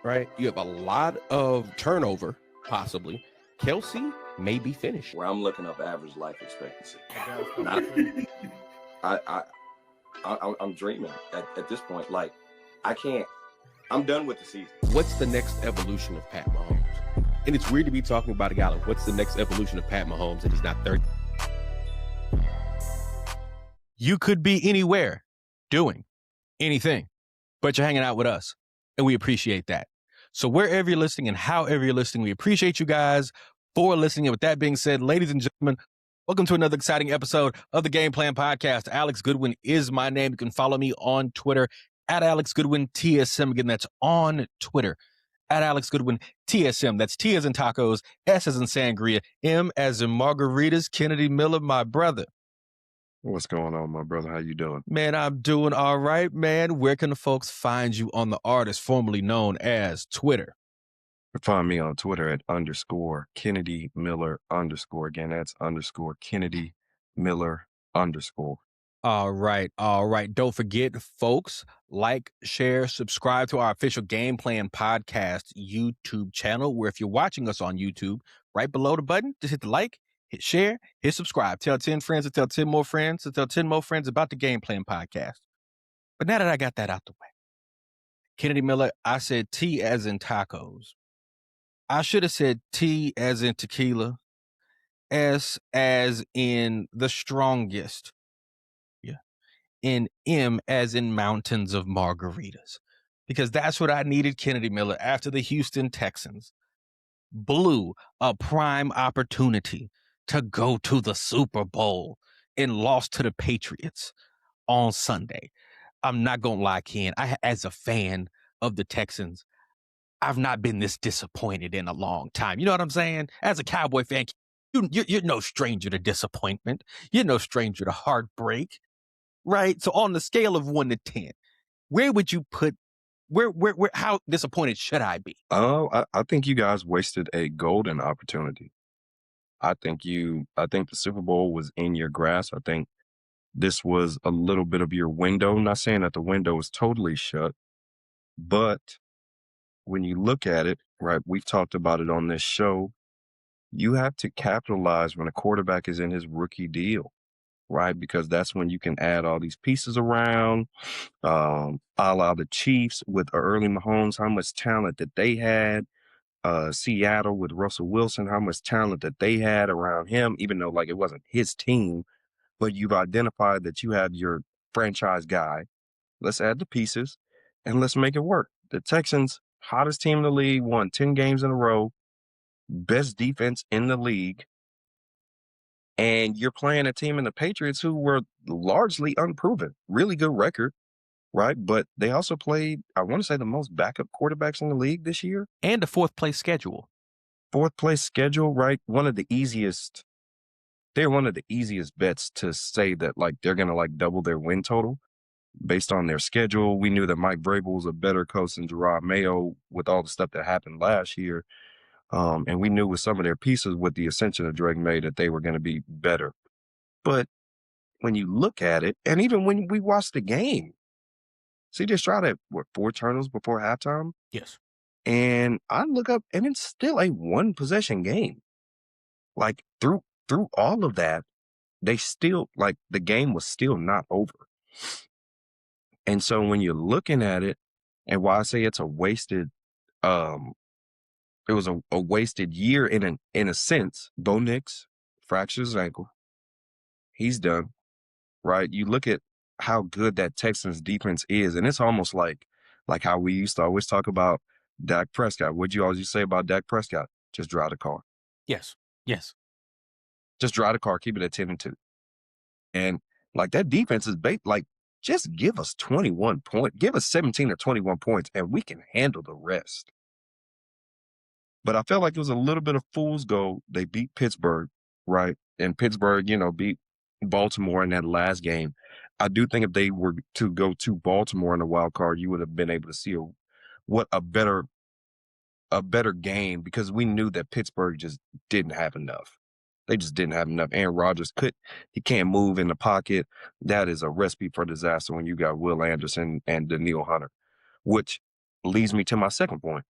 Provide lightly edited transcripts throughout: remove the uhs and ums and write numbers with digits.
right? You have a lot of turnover, possibly. Kelsey may be finished. Where I'm looking up average life expectancy. I'm dreaming at this point. Like, I can't. I'm done with the season. What's the next evolution of Pat Mahomes? And it's weird to be talking about a guy like, what's the next evolution of Pat Mahomes, and he's not 30. You could be anywhere doing anything, but you're hanging out with us, and we appreciate that. So wherever you're listening and however you're listening, we appreciate you guys for listening. And with that being said, ladies and gentlemen, welcome to another exciting episode of the Gameplan Podcast. Alex Goodwin is my name. You can follow me on Twitter at Alex Goodwin TSM. Again, that's on Twitter at Alex Goodwin TSM. That's T as in tacos, S as in sangria, M as in margaritas. Kennedy Miller, my brother. What's going on, my brother? How you doing? Man, I'm doing all right, man. Where can the folks find you on the artist formerly known as Twitter? You can find me on Twitter at _Kennedy Miller _. Again, that's _Kennedy Miller _. All right. Don't forget, folks, like, share, subscribe to our official Gameplan Podcast YouTube channel, where if you're watching us on YouTube, right below the button, just hit the like, hit share, hit subscribe. Tell 10 friends to tell 10 more friends to tell 10 more friends about the Gameplan Podcast. But now that I got that out the way, Kennedy Miller, I said T as in tacos. I should have said T as in tequila, S as in the strongest, and M as in mountains of margaritas. Because that's what I needed, Kennedy Miller, after the Houston Texans blew a prime opportunity to go to the Super Bowl and lost to the Patriots on Sunday. I'm not going to lie, Ken. As a fan of the Texans, I've not been this disappointed in a long time. You know what I'm saying? As a Cowboy fan, you're no stranger to disappointment. You're no stranger to heartbreak, right? So on the scale of 1 to 10, where would you put, how disappointed should I be? Oh, I think you guys wasted a golden opportunity. I think the Super Bowl was in your grasp. I think this was a little bit of your window. I'm not saying that the window is totally shut, but when you look at it, right, we've talked about it on this show, you have to capitalize when a quarterback is in his rookie deal, right? Because that's when you can add all these pieces around, a la the Chiefs with early Mahomes, how much talent that they had, Seattle with Russell Wilson, how much talent that they had around him, even though like it wasn't his team, but you've identified that you have your franchise guy. Let's add the pieces and let's make it work. The Texans, hottest team in the league, won 10 games in a row, best defense in the league. And you're playing a team in the Patriots who were largely unproven, really good record, right? But they also played, I want to say, the most backup quarterbacks in the league this year. And a fourth place schedule. Fourth place schedule, right? They're one of the easiest bets to say that like they're going to like double their win total based on their schedule. We knew that Mike Vrabel was a better coach than Gerard Mayo with all the stuff that happened last year. And we knew with some of their pieces with the ascension of Drake May that they were going to be better. But when you look at it, and even when we watched the game, CJ Stroud had, 4 turnovers before halftime? Yes. And I look up, and it's still a 1-possession game. Like, through all of that, they still, like, the game was still not over. And so when you're looking at it, and why I say it's a wasted, it was a wasted year in a sense. Bo Nix fractures his ankle. He's done, right? You look at how good that Texans defense is, and it's almost like how we used to always talk about Dak Prescott. What'd you always say about Dak Prescott? Just drive the car. Yes. Just drive the car, keep it at 10-2. And like that defense is like, just give us 21 points, give us 17 or 21 points, and we can handle the rest. But I felt like it was a little bit of fool's gold. They beat Pittsburgh, right? And Pittsburgh, beat Baltimore in that last game. I do think if they were to go to Baltimore in the wild card, you would have been able to see a better game, because we knew that Pittsburgh just didn't have enough. They just didn't have enough. Aaron Rodgers he can't move in the pocket. That is a recipe for disaster when you got Will Anderson and Daniil Hunter, which leads me to my second point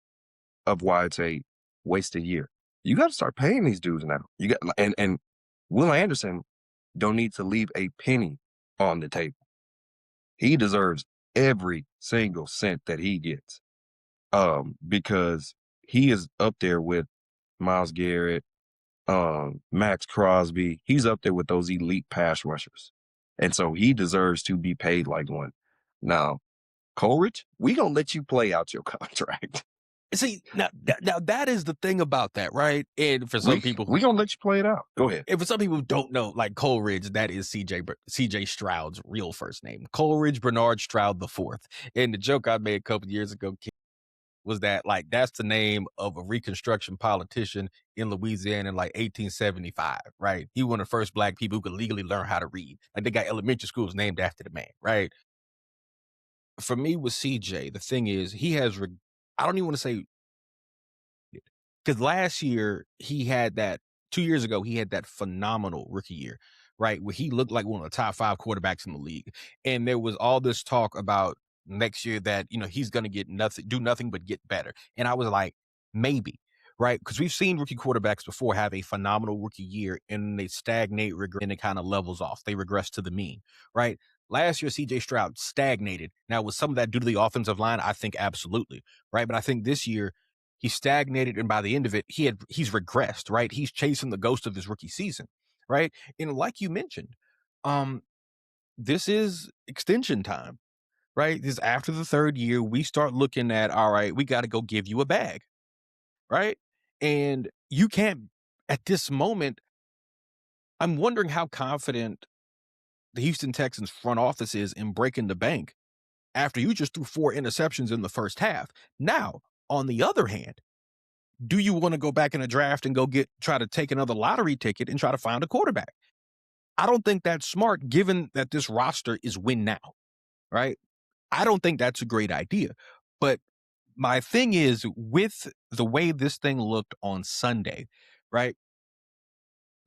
of why it's a wasted year. You got to start paying these dudes now. You got and Will Anderson don't need to leave a penny on the table. He deserves every single cent that he gets, because he is up there with Myles Garrett, Max Crosby. He's up there with those elite pass rushers, and so he deserves to be paid like one. Now, Coleridge, we gonna let you play out your contract. See, now that is the thing about that, right? And for some people, we gonna let you play it out. Go ahead. And for some people who don't know, like Coleridge, that is CJ Stroud's real first name, Coleridge Bernard Stroud IV. And the joke I made a couple years ago was that, like, that's the name of a Reconstruction politician in Louisiana in like 1875, right? He was one of the first Black people who could legally learn how to read. Like, they got elementary schools named after the man, right? For me with CJ, the thing is, he has, I don't even want to say, because last year he had that, 2 years ago, he had that phenomenal rookie year, right? Where he looked like one of the top 5 quarterbacks in the league. And there was all this talk about next year that, he's going to do nothing but get better. And I was like, maybe, right? Because we've seen rookie quarterbacks before have a phenomenal rookie year and they stagnate, and it kind of levels off. They regress to the mean, right? Last year, CJ Stroud stagnated. Now, was some of that due to the offensive line? I think absolutely, right? But I think this year he stagnated, and by the end of it, he's regressed, right? He's chasing the ghost of his rookie season, right? And like you mentioned, this is extension time, right? This after the third year, we start looking at, all right, we got to go give you a bag, right? And you can't, at this moment, I'm wondering how confident the Houston Texans front office is in breaking the bank after you just threw 4 interceptions in the first half. Now, on the other hand, do you want to go back in a draft and try to take another lottery ticket and try to find a quarterback? I don't think that's smart, given that this roster is win now, right? I don't think that's a great idea. But my thing is, with the way this thing looked on Sunday, right?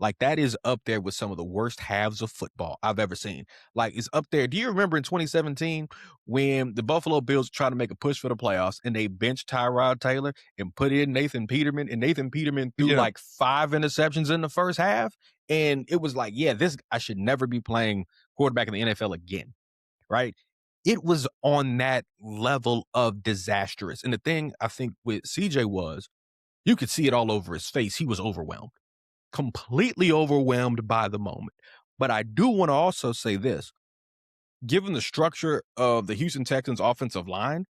Like, that is up there with some of the worst halves of football I've ever seen. Like, it's up there. Do you remember in 2017 when the Buffalo Bills tried to make a push for the playoffs and they benched Tyrod Taylor and put in Nathan Peterman, and Nathan Peterman threw like 5 interceptions in the first half? And it was like, I should never be playing quarterback in the NFL again, right? It was on that level of disastrous. And the thing I think with CJ was, you could see it all over his face. He was overwhelmed. Completely overwhelmed by the moment. But I do want to also say this. Given the structure of the Houston Texans offensive line,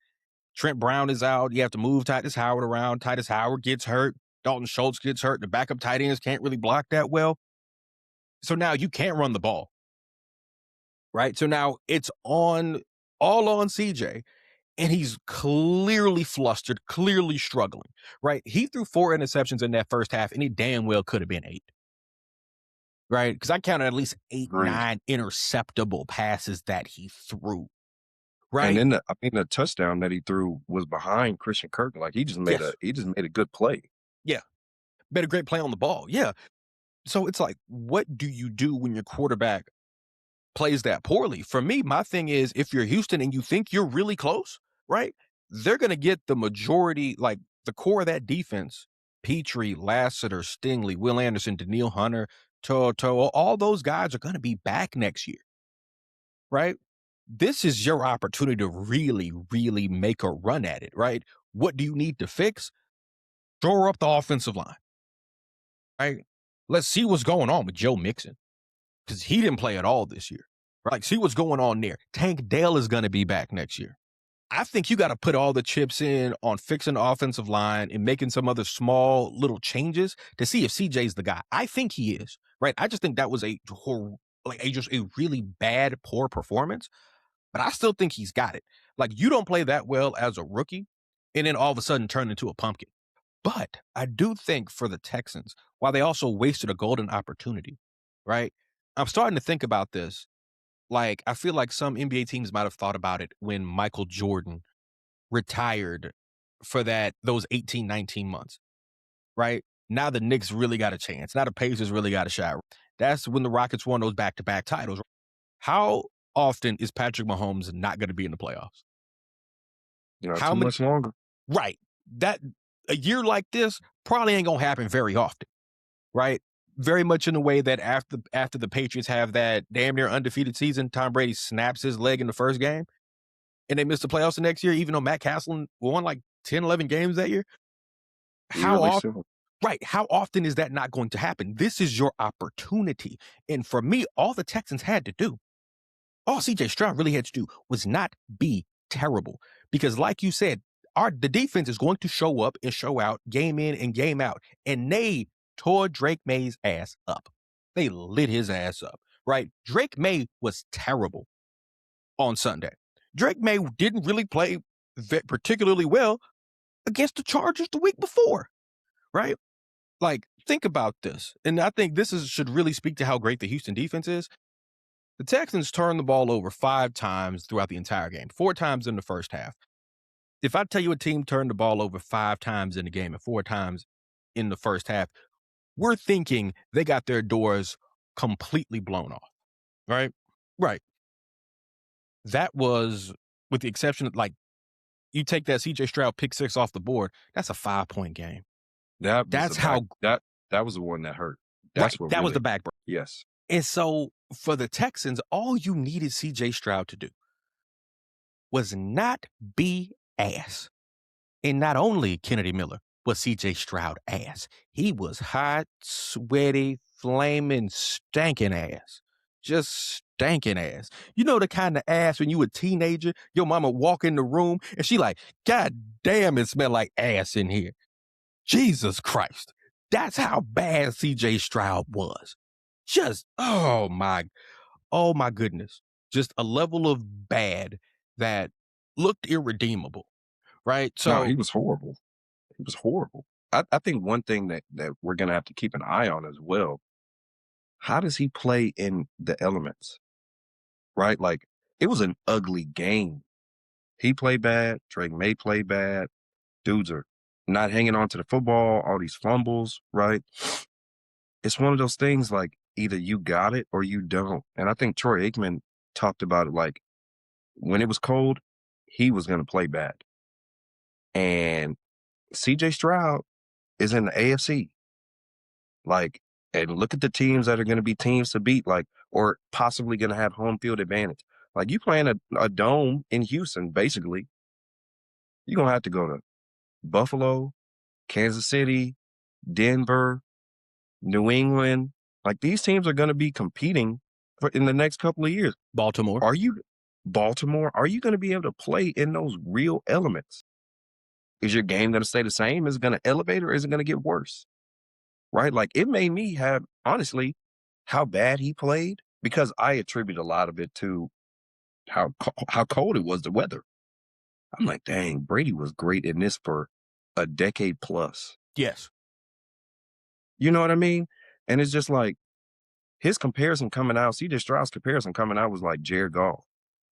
Trent Brown is out. You have to move Titus Howard around. Titus Howard gets hurt. Dalton Schultz gets hurt. The backup tight ends can't really block that well. So now you can't run the ball, right? So now it's all on CJ. And he's clearly flustered, clearly struggling, right? He threw 4 interceptions in that first half, and he damn well could have been 8, right? Because I counted at least 8, 9 interceptable passes that he threw, right? And then the touchdown that he threw was behind Christian Kirk. Like, he just made a good play. Yeah, made a great play on the ball. Yeah. So it's like, what do you do when your quarterback plays that poorly? For me, my thing is, if you're Houston and you think you're really close, right, they're going to get the majority, like the core of that defense, Petrie, Lassiter, Stingley, Will Anderson, Daniil Hunter, Toto, all those guys are going to be back next year, right? This is your opportunity to really, really make a run at it, right? What do you need to fix? Shore up the offensive line, right? Let's see what's going on with Joe Mixon, because he didn't play at all this year. Right? See what's going on there. Tank Dell is going to be back next year. I think you got to put all the chips in on fixing the offensive line and making some other small little changes to see if CJ's the guy. I think he is, right? I just think that was just a really bad, poor performance, but I still think he's got it. Like, you don't play that well as a rookie and then all of a sudden turn into a pumpkin. But I do think for the Texans, while they also wasted a golden opportunity, right? I'm starting to think about this. Like, I feel like some NBA teams might have thought about it when Michael Jordan retired for those 18, 19 months, right? Now the Knicks really got a chance. Now the Pacers really got a shot. That's when the Rockets won those back-to-back titles. How often is Patrick Mahomes not going to be in the playoffs? How much longer. Right. That a year like this probably ain't gonna happen very often. Right. Very much in the way that after the Patriots have that damn near undefeated season, Tom Brady snaps his leg in the first game and they miss the playoffs the next year, even though Matt Castle won like 10, 11 games that year. How often is that not going to happen? This is your opportunity. And for me, all the Texans had to do, all CJ Stroud really had to do was not be terrible. Because like you said, the defense is going to show up and show out game in and game out. And they tore Drake May's ass up. They lit his ass up, right? Drake May was terrible on Sunday. Drake May didn't really play particularly well against the Chargers the week before, right? Like, think about this. And I think this should really speak to how great the Houston defense is. The Texans turned the ball over 5 times throughout the entire game, 4 times in the first half. If I tell you a team turned the ball over 5 times in the game and 4 times in the first half, we're thinking they got their doors completely blown off, right? Right. That was, with the exception of, like, you take that CJ Stroud pick 6 off the board, that's a 5-point game. That was the one that hurt. That's right. That was the backbreaker. Yes. And so for the Texans, all you needed CJ Stroud to do was not be ass. And not only Kennedy Miller was CJ Stroud ass. He was hot, sweaty, flaming, stanking ass. Just stanking ass. You know the kind of ass when you a teenager, your mama walk in the room and she like, God damn, it smell like ass in here. Jesus Christ. That's how bad CJ Stroud was. Just, oh my goodness. Just a level of bad that looked irredeemable, right? So no, he was horrible. He was horrible. I think one thing that we're going to have to keep an eye on as well, how does he play in the elements, right? Like, it was an ugly game. He played bad. Drake May played bad. Dudes are not hanging on to the football, all these fumbles, right? It's one of those things like either you got it or you don't. And I think Troy Aikman talked about it like when it was cold, he was going to play bad. And CJ Stroud is in the AFC. Like, and look at the teams that are going to be teams to beat, like, or possibly going to have home field advantage. Like, you playing a dome in Houston, basically. You're going to have to go to Buffalo, Kansas City, Denver, New England. Like, these teams are going to be competing in the next couple of years. Baltimore, are you going to be able to play in those real elements? Is your game going to stay the same? Is it going to elevate or is it going to get worse? Right? Like, it made me have, honestly, how bad he played, because I attribute a lot of it to how cold it was, the weather. I'm like, dang, Brady was great in this for a decade plus. Yes. You know what I mean? And it's just like his comparison coming out, CJ Stroud's comparison coming out was like Jared Goff.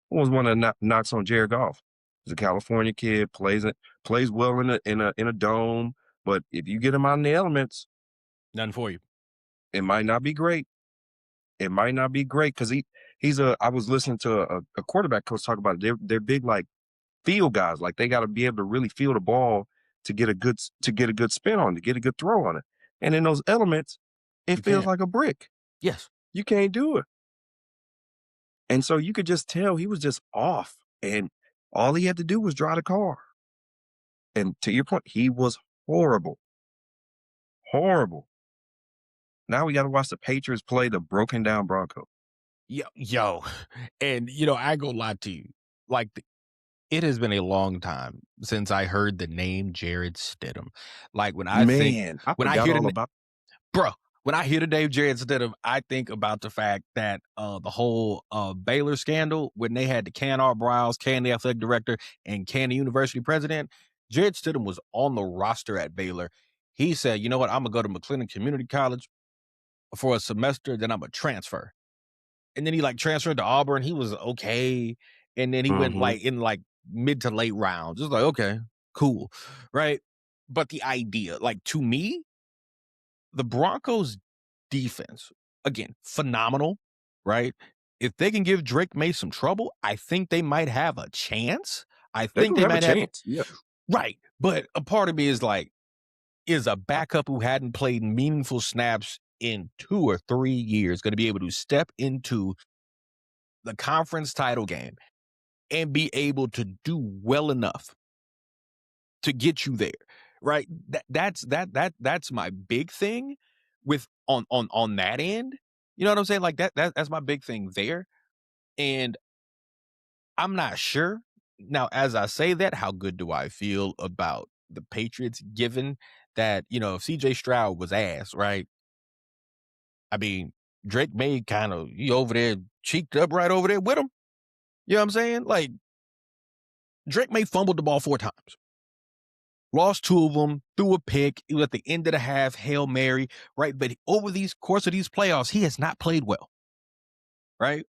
What was one of the knocks on Jared Goff? He's a California kid, plays well in a dome, but if you get him out in the elements, nothing for you. It might not be great. It might not be great because I was listening to a quarterback coach talk about it. They're big like field guys. Like, they got to be able to really feel the ball to get a good spin on it, to get a good throw on it. And in those elements, it feels like a brick. Yes. You can't do it. And so you could just tell he was just off. And all he had to do was drive the car. And to your point, he was horrible. Horrible. Now we got to watch the Patriots play the broken down Broncos. Yo. And, I ain't gonna lie to you. Like, it has been a long time since I heard the name Jared Stidham. Like, when I hear the name Jared Stidham, I think about the fact that the whole Baylor scandal, when they had the Can Browse, Can the athletic director, and Can the university president, Jared Stidham was on the roster at Baylor. He said, you know what, I'm going to go to McLennan Community College for a semester, then I'm going to transfer. And then he transferred to Auburn. He was okay. And then he went in mid to late rounds. It's like, okay, cool. Right. But the idea, to me, the Broncos defense, again, phenomenal, right? If they can give Drake May some trouble, I think they might have a chance. I They think do they have a might have chance. Yeah. right. But a part of me is like, is a backup who hadn't played meaningful snaps in 2 or 3 years going to be able to step into the conference title game and be able to do well enough to get you there, right? That's my big thing with on that end. You know what I'm saying? Like that's my big thing there. And I'm not sure. Now, as I say that, how good do I feel about the Patriots, given that, if CJ Stroud was ass, right? I mean, Drake May kind of, over there, cheeked up right over there with him. You know what I'm saying? Like, Drake May fumbled the ball 4 times. Lost 2 of them, threw a pick. It was at the end of the half, Hail Mary, right? But over these course of these playoffs, he has not played well, right?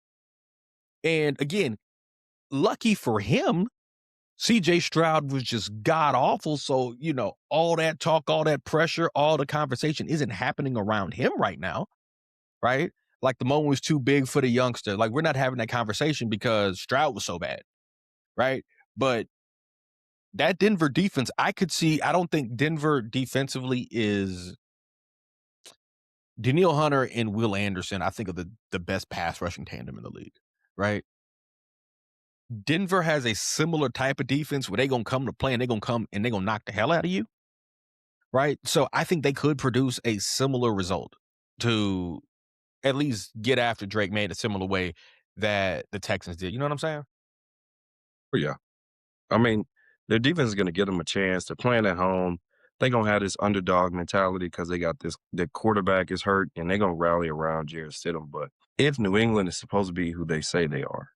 And again, lucky for him, CJ Stroud was just god awful. So, all that talk, all that pressure, all the conversation isn't happening around him right now, right? Like the moment was too big for the youngster. Like we're not having that conversation because Stroud was so bad, right? But that Denver defense, I don't think Denver defensively is Danielle Hunter and Will Anderson, I think, are the best pass rushing tandem in the league, right? Denver has a similar type of defense where they're going to come to play and they're going to come and they're going to knock the hell out of you, right? So I think they could produce a similar result to at least get after Drake May in a similar way that the Texans did. You know what I'm saying? Yeah. I mean, their defense is going to give them a chance. They're playing at home. They're going to have this underdog mentality because they got their quarterback is hurt, and they're going to rally around Jarrett Stidham. But if New England is supposed to be who they say they are,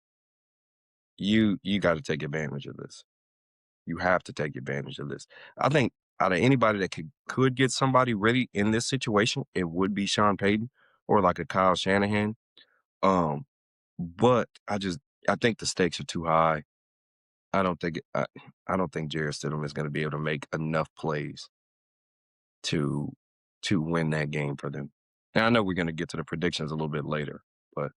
you got to take advantage of this. You have to take advantage of this. I think out of anybody that could get somebody ready in this situation, it would be Sean Payton or like a Kyle Shanahan. But I think the stakes are too high. I don't think Jarrett Stidham is going to be able to make enough plays to win that game for them. And I know we're going to get to the predictions a little bit later, but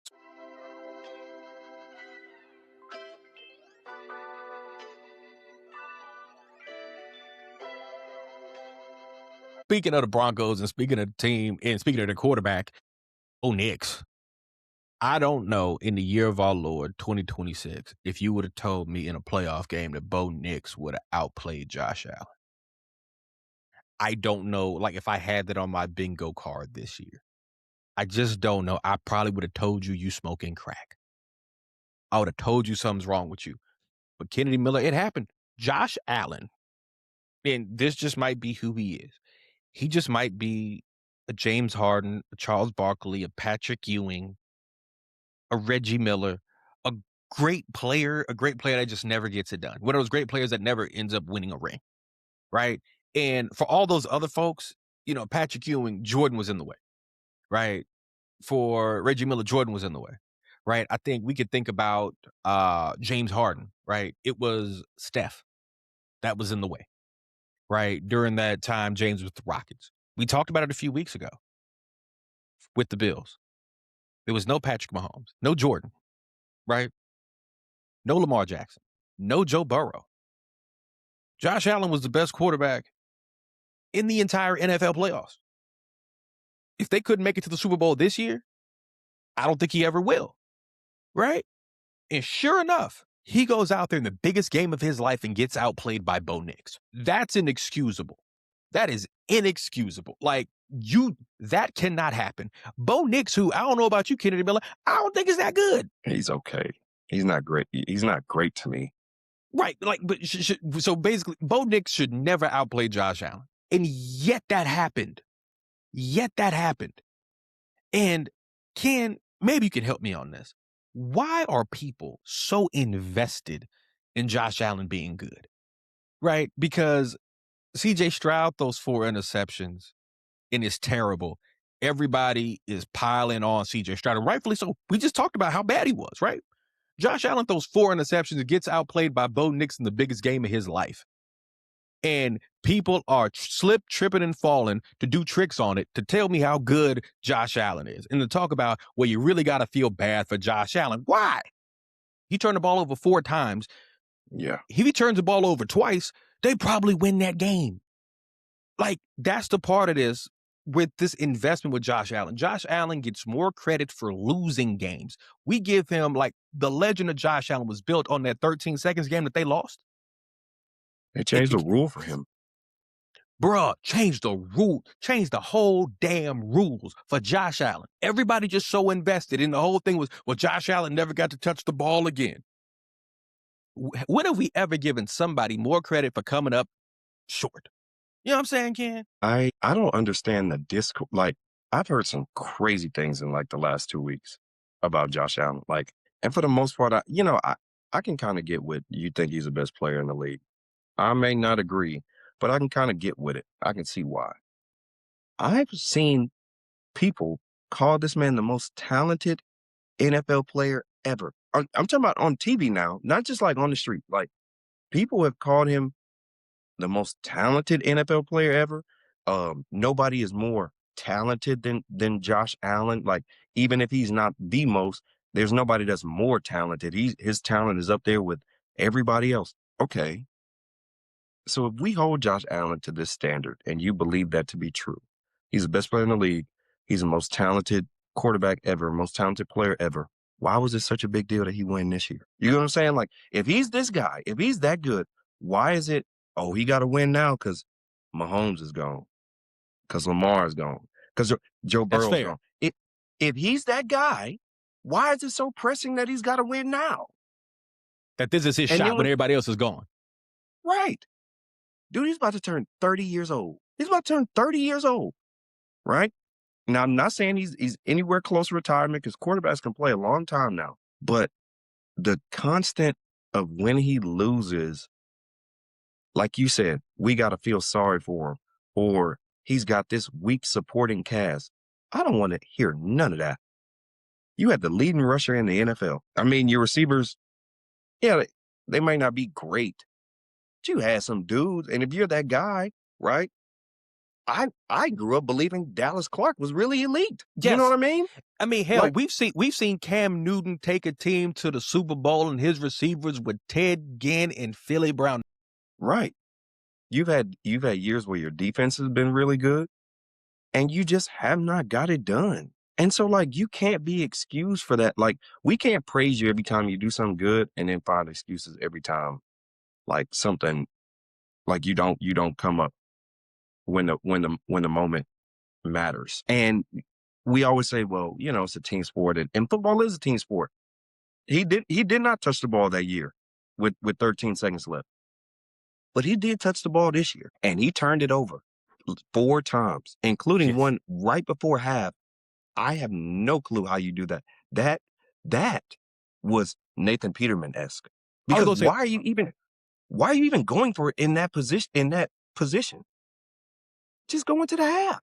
Speaking of the Broncos and speaking of the team and speaking of the quarterback, Bo Nix. I don't know in the year of our Lord, 2026, if you would have told me in a playoff game that Bo Nix would have outplayed Josh Allen. I don't know, like if I had that on my bingo card this year. I just don't know. I probably would have told you smoking crack. I would have told you something's wrong with you. But Kennedy Miller, it happened. Josh Allen, and this just might be who he is. He just might be a James Harden, a Charles Barkley, a Patrick Ewing, a Reggie Miller, a great player that just never gets it done. One of those great players that never ends up winning a ring, right? And for all those other folks, Patrick Ewing, Jordan was in the way, right? For Reggie Miller, Jordan was in the way, right? I think we could think about James Harden, right? It was Steph that was in the way, right? During that time, James was the Rockets. We talked about it a few weeks ago with the Bills. There was no Patrick Mahomes, no Jordan, right? No Lamar Jackson, no Joe Burrow. Josh Allen was the best quarterback in the entire NFL playoffs. If they couldn't make it to the Super Bowl this year, I don't think he ever will, right? And sure enough, he goes out there in the biggest game of his life and gets outplayed by Bo Nix. That's inexcusable. That is inexcusable. Like, that cannot happen. Bo Nix, who I don't know about you, Kennedy Miller, I don't think is that good. he's okay. He's not great. He's not great to me. Right. Like, but so basically, Bo Nix should never outplay Josh Allen. And yet that happened. And Ken, maybe you can help me on this. Why are people so invested in Josh Allen being good? Right? Because CJ Stroud throws 4 interceptions and it's terrible. Everybody is piling on CJ Stroud, and rightfully so. We just talked about how bad he was, right? Josh Allen throws 4 interceptions and gets outplayed by Bo Nix in the biggest game of his life. And people are tripping and falling to do tricks on it to tell me how good Josh Allen is. And to talk about, well, you really got to feel bad for Josh Allen. Why? He turned the ball over 4 times Yeah. If he turns the ball over twice, they probably win that game. Like, that's the part of this with this investment with Josh Allen. Josh Allen gets more credit for losing games. We give him, like, the legend of Josh Allen was built on that 13 seconds game that they lost. They changed the rule for him. Bruh, change the rule, change the whole damn rules for Josh Allen. Everybody just so invested in the whole thing was, well, Josh Allen never got to touch the ball again. When have we ever given somebody more credit for coming up short? You know what I'm saying, Ken? I don't understand the discourse. Like, I've heard some crazy things in like the last 2 weeks about Josh Allen. Like, and for the most part, I can kind of get with you think he's the best player in the league. I may not agree, but I can kind of get with it. I can see why. I've seen people call this man the most talented NFL player ever. I'm talking about on TV now, not just like on the street. Like, people have called him the most talented NFL player ever. Nobody is more talented than Josh Allen. Like, even if he's not the most, there's nobody that's more talented. His talent is up there with everybody else. Okay. So if we hold Josh Allen to this standard and you believe that to be true, he's the best player in the league. He's the most talented quarterback ever, most talented player ever. Why was it such a big deal that he won this year? You know what I'm saying? Like, if he's this guy, if he's that good, why is it, oh, he got to win now because Mahomes is gone, because Lamar is gone, because Joe Burrow's gone. If he's that guy, why is it so pressing that he's got to win now? That this is his shot when everybody else is gone. Right. Dude, he's about to turn 30 years old. He's about to turn 30 years old, right? Now, I'm not saying he's anywhere close to retirement because quarterbacks can play a long time now. But the constant of when he loses, like you said, we got to feel sorry for him, or he's got this weak supporting cast. I don't want to hear none of that. You had the leading rusher in the NFL. I mean, your receivers, yeah, they might not be great, but you had some dudes. And if you're that guy, right? I grew up believing Dallas Clark was really elite. Yes. You know what I mean? I mean, hell, Like, we've seen Cam Newton take a team to the Super Bowl and his receivers with Ted Ginn and Philly Brown. right. You've had years where your defense has been really good and you just have not got it done. And so, like, you can't be excused for that. Like, we can't praise you every time you do something good and then find excuses every time, like something like you don't come up when the moment matters. And we always say, well, you know, it's a team sport, and football is a team sport. He did not touch the ball that year with 13 seconds left. But he did touch the ball this year, and he turned it over 4 times, including one right before half. I have no clue how you do that. That was Nathan Peterman-esque. Because why are you even going for it in that position? Just go into the half.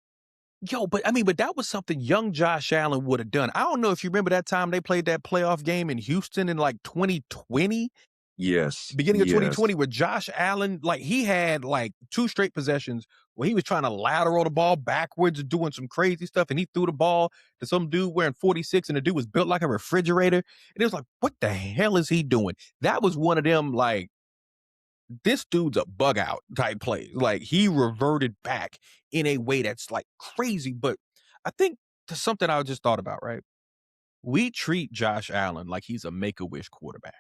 Yo, but that was something young Josh Allen would have done. I don't know if you remember that time they played that playoff game in Houston in like 2020. Yes. Beginning of 2020, where Josh Allen, like, he had like 2 straight possessions where he was trying to lateral the ball backwards and doing some crazy stuff, and he threw the ball to some dude wearing 46, and the dude was built like a refrigerator. And it was like, what the hell is he doing? That was one of them, like, this dude's a bug out type plays. Like, he reverted back in a way that's like crazy. But I think there's something I just thought about, right? We treat Josh Allen like he's a Make-A-Wish quarterback,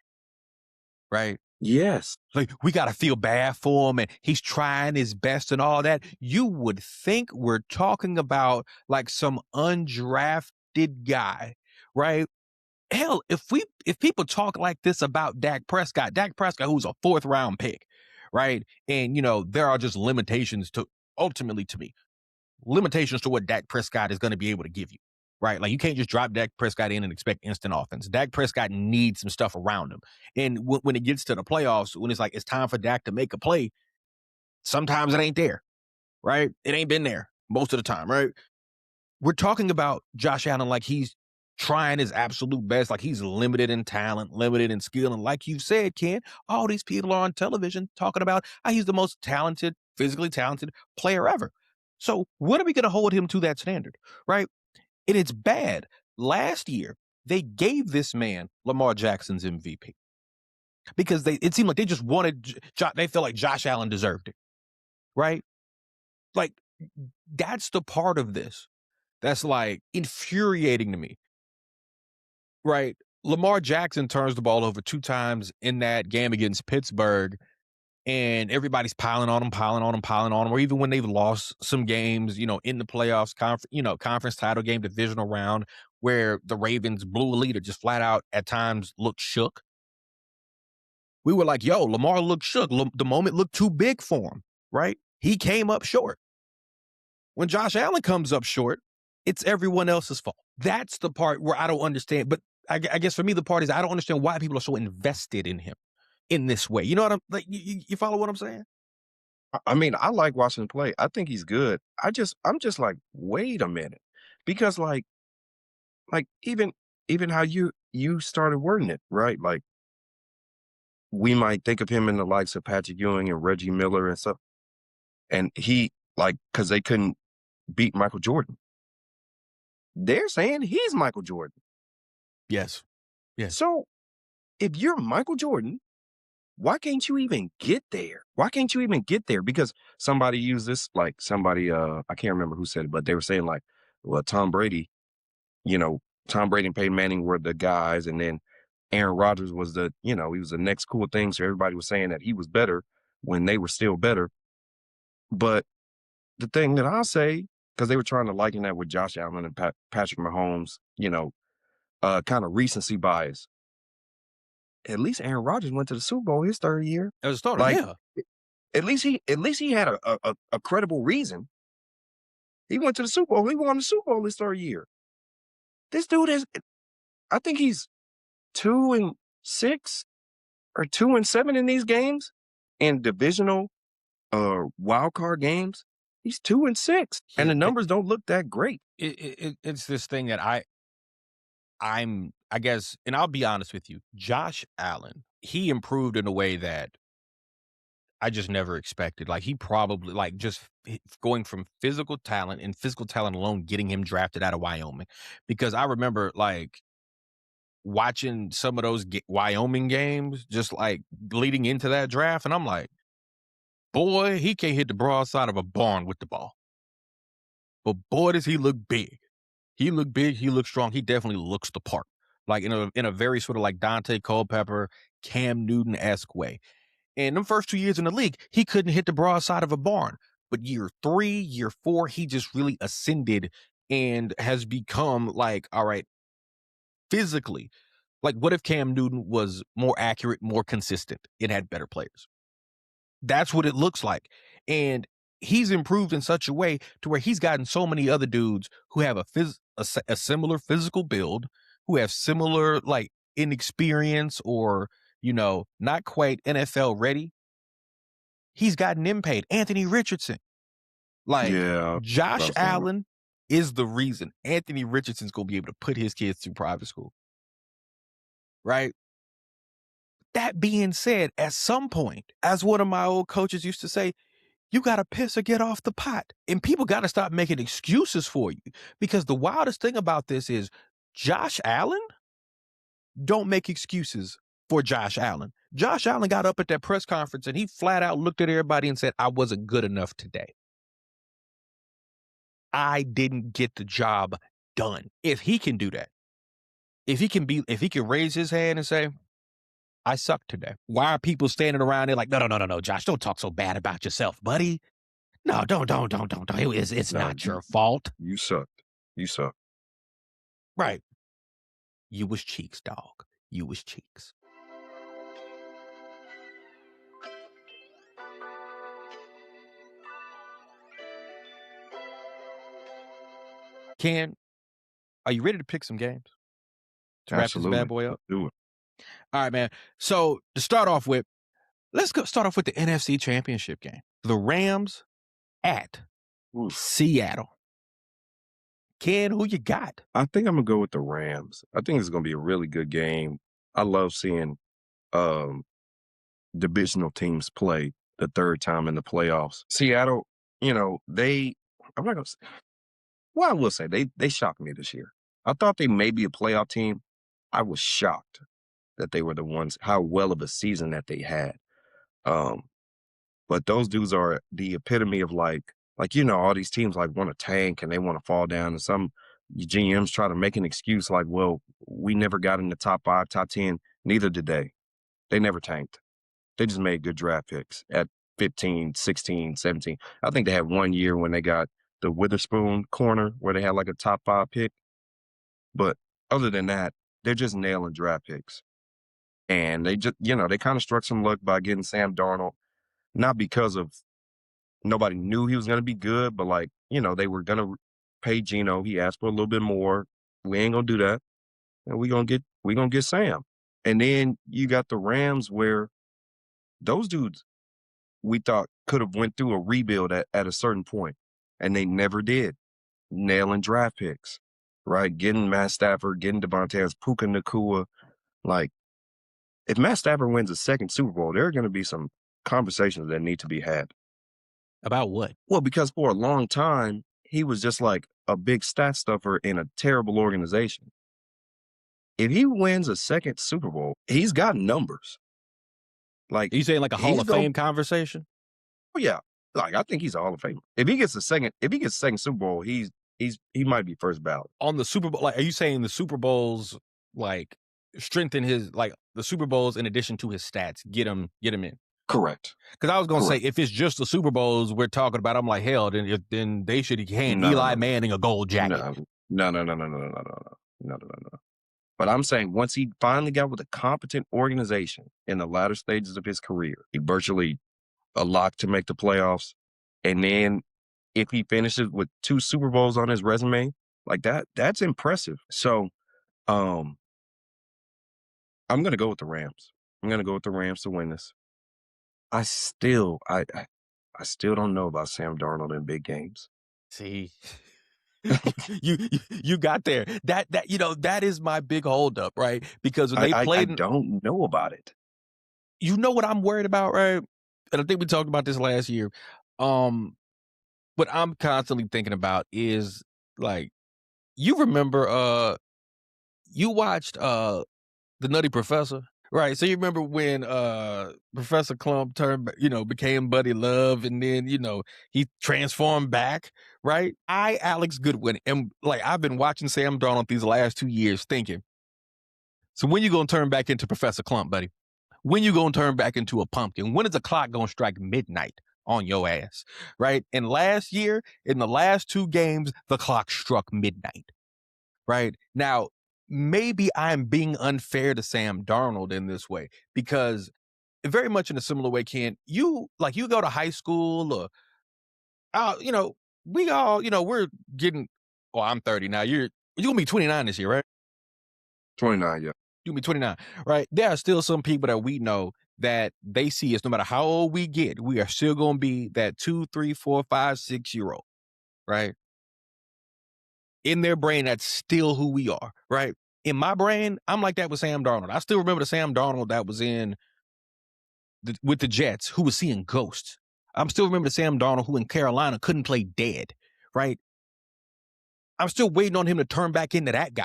right? Yes. Like, we got to feel bad for him and he's trying his best and all that. You would think we're talking about like some undrafted guy, right? Hell, if people talk like this about Dak Prescott, who's a 4th round pick, right? And, you know, there are just limitations to what Dak Prescott is going to be able to give you, right? Like, you can't just drop Dak Prescott in and expect instant offense. Dak Prescott needs some stuff around him. And when it gets to the playoffs, when it's like, it's time for Dak to make a play, sometimes it ain't there, right? It ain't been there most of the time, right? We're talking about Josh Allen like he's trying his absolute best, like he's limited in talent, limited in skill. And like you said, Ken, all these people are on television talking about how he's the most talented, physically talented player ever. So when are we going to hold him to that standard, right? And it's bad. Last year, they gave this man Lamar Jackson's MVP. because it seemed like they just wanted, they felt like Josh Allen deserved it, right? Like, that's the part of this that's like infuriating to me, right? Lamar Jackson turns the ball over 2 times in that game against Pittsburgh, and everybody's piling on him, or even when they've lost some games, in the playoffs, conference title game, divisional round, where the Ravens blew a lead or just flat out at times looked shook. We were like, yo, Lamar looked shook. The moment looked too big for him, right? He came up short. When Josh Allen comes up short, it's everyone else's fault. That's the part where I don't understand. But I guess for me, the part is I don't understand why people are so invested in him in this way. You know what I'm like? You follow what I'm saying? I mean, I like watching him play. I think he's good. I'm just like, wait a minute, because like even how you started wording it, right? Like, we might think of him in the likes of Patrick Ewing and Reggie Miller and stuff, and he because they couldn't beat Michael Jordan. They're saying he's Michael Jordan. Yes. Yes. So if you're Michael Jordan, why can't you even get there? Because somebody used this, I can't remember who said it, but they were saying well, Tom Brady and Peyton Manning were the guys, and then Aaron Rodgers was he was the next cool thing. So everybody was saying that he was better when they were still better. But the thing that I'll say, because they were trying to liken that with Josh Allen and Patrick Mahomes, kind of recency bias. At least Aaron Rodgers went to the Super Bowl his third year. As a starter, yeah. At least he had a credible reason. He went to the Super Bowl. He won the Super Bowl his third year. This dude I think he's 2-6 or 2-7 in these games, in divisional wild card games. He's 2-6, and the numbers don't look that great. It's this thing that I guess, and I'll be honest with you, Josh Allen, he improved in a way that I just never expected. Like, he probably, just going from physical talent and physical talent alone, getting him drafted out of Wyoming. Because I remember, watching some of those Wyoming games, just, leading into that draft, and I'm like, boy, he can't hit the broadside of a barn with the ball. But boy, does he look big. He looked big. He looked strong. He definitely looks the part. In a very sort of like Dante Culpepper, Cam Newton-esque way. And them first 2 years in the league, he couldn't hit the broadside of a barn. But year 3, year 4, he just really ascended and has become all right, physically. What if Cam Newton was more accurate, more consistent, and had better players? That's what it looks like. And he's improved in such a way to where he's gotten so many other dudes who have a similar physical build, who have similar inexperience or, not quite NFL ready. He's gotten them paid. Anthony Richardson. Josh Allen is the reason Anthony Richardson's going to be able to put his kids through private school. Right? That being said, at some point, as one of my old coaches used to say, you got to piss or get off the pot. And people got to stop making excuses for you. Because the wildest thing about this is Josh Allen don't make excuses for Josh Allen. Josh Allen got up at that press conference and he flat out looked at everybody and said, I wasn't good enough today. I didn't get the job done. If he can do that, if he can raise his hand and say, I suck today. Why are people standing around there like, no, Josh, don't talk so bad about yourself, buddy. No, don't. It's not your fault. You sucked. Right. You was cheeks, dog. You was cheeks. Ken, are you ready to pick some games? To wrap this bad boy up? Let's do it. All right, man. So to start off with, let's start off with the NFC Championship game. The Rams at Seattle. Ken, who you got? I think I'm going to go with the Rams. I think it's going to be a really good game. I love seeing divisional teams play the third time in the playoffs. Seattle, I'm not going to say. Well, I will say they shocked me this year. I thought they may be a playoff team. I was shocked that they were the ones, how well of a season that they had. But those dudes are the epitome of like, all these teams like want to tank and they want to fall down, and some GMs try to make an excuse like, well, we never got in the top 5, top 10. Neither did they. They never tanked. They just made good draft picks at 15, 16, 17. I think they had one year when they got the Witherspoon corner where they had like a top 5 pick. But other than that, they're just nailing draft picks. And they just, they kind of struck some luck by getting Sam Darnold, not because of nobody knew he was going to be good, but like, they were going to pay Geno. He asked for a little bit more. We ain't going to do that. And we're going to get Sam. And then you got the Rams where those dudes we thought could have went through a rebuild at a certain point, and they never did. Nailing draft picks, right? Getting Matt Stafford, getting Devontae, Puka Nacua. Like, if Matt Stafford wins a second Super Bowl, there are going to be some conversations that need to be had. About what? Well, because for a long time, he was just like a big stat stuffer in a terrible organization. If he wins a second Super Bowl, he's got numbers. Like, Are you saying like a Hall of Fame conversation? Oh yeah, like I think he's a Hall of Famer. If he gets a second Super Bowl, he might be first ballot on the Super Bowl. Like, are you saying the Super Bowls like strengthen his, like the Super Bowls in addition to his stats get him in? Correct. Because I was gonna say, if it's just the Super Bowls we're talking about, I'm like, hell, then they should hand Eli Manning a gold jacket. No. But I'm saying once he finally got with a competent organization in the latter stages of his career, he virtually a lock to make the playoffs. And then if he finishes with 2 Super Bowls on his resume, like that's impressive. So I'm going to go with the Rams. I'm going to go with the Rams to win this. I still don't know about Sam Darnold in big games. See, you got there. That is my big holdup, right? Because when they played, I don't know about it. You know what I'm worried about, right? And I think we talked about this last year. What I'm constantly thinking about is like, you remember, you watched The Nutty Professor, right? So you remember when Professor Clump became Buddy Love, and then he transformed back, right? Alex Goodwin, and like I've been watching Sam Darnold these last 2 years, thinking, so when you gonna turn back into Professor Clump, buddy? When you gonna turn back into a pumpkin? When is the clock gonna strike midnight on your ass, right? And last year, in the last 2 games, the clock struck midnight, right? Now, maybe I'm being unfair to Sam Darnold in this way, because very much in a similar way, Ken, you go to high school or, we all, we're getting, well, I'm 30 now. You're gonna be 29 this year, right? 29, yeah. You'll be 29, right? There are still some people that we know that they see us, no matter how old we get, we are still going to be that 2, 3, 4, 5, 6-year-old, right? In their brain, that's still who we are, right? In my brain, I'm like that with Sam Darnold. I still remember the Sam Darnold that was with the Jets, who was seeing ghosts. I'm still remember the Sam Darnold who in Carolina couldn't play dead, right? I'm still waiting on him to turn back into that guy,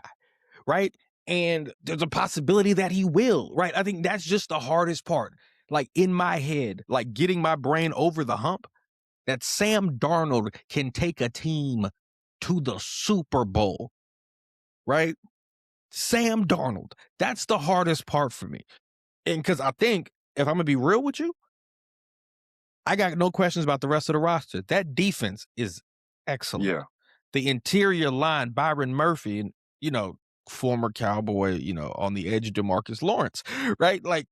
right? And there's a possibility that he will, right? I think that's just the hardest part. Like in my head, like getting my brain over the hump, that Sam Darnold can take a team to the Super Bowl, right? Sam Darnold. That's the hardest part for me. And because I think, if I'm going to be real with you, I got no questions about the rest of the roster. That defense is excellent. Yeah. The interior line, Byron Murphy, and, former Cowboy, on the edge of DeMarcus Lawrence, right? Like,